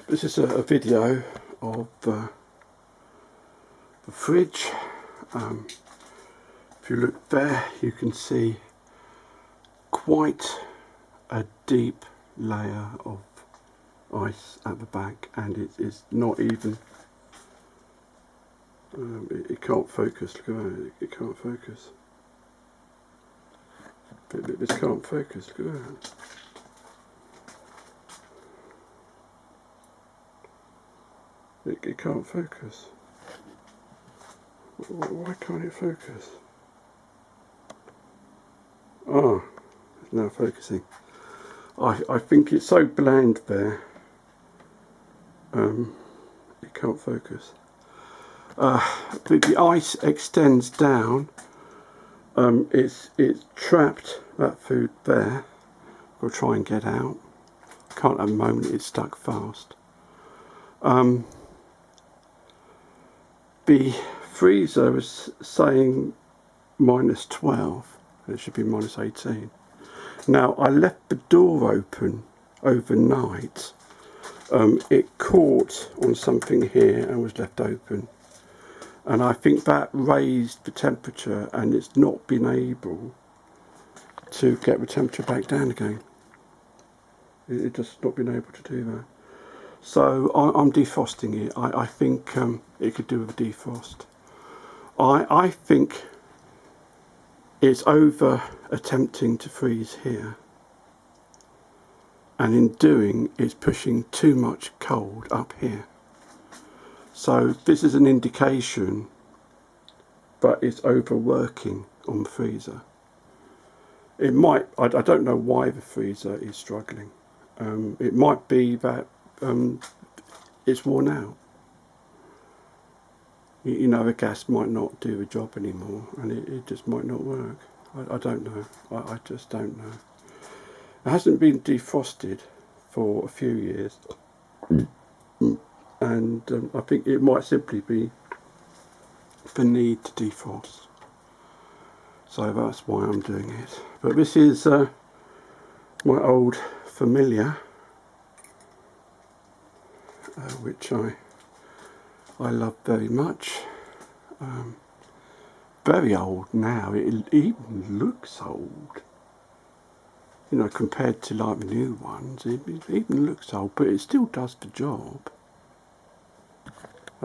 This is a video of the fridge. If you look there, you can see quite a deep layer of ice at the back, and it is not even, it can't focus. Look at that, it can't focus. This can't focus, look at that. It can't focus. Why can't it focus? Ah, it's now focusing. I think it's so bland there. It can't focus. The ice extends down. It's trapped, that food there. We'll try and get out. Can't at the moment, it's stuck fast. The freezer is saying -12, and it should be -18. Now, I left the door open overnight. It caught on something here and was left open. And I think that raised the temperature, and it's not been able to get the temperature back down again. It just not been able to do that. So I'm defrosting it. I think it could do with a defrost. I think it's over attempting to freeze here, and in doing it's pushing too much cold up here. So this is an indication, but it's overworking on the freezer. It might, I don't know why the freezer is struggling. It might be that it's worn out. You know, the gas might not do the job anymore, and it just might not work. I don't know. I just don't know. It hasn't been defrosted for a few years, and I think it might simply be the need to defrost. So that's why I'm doing it. But this is my old familiar, which I love very much. Very old now. It even looks old. You know, compared to like the new ones, it even looks old, but it still does the job.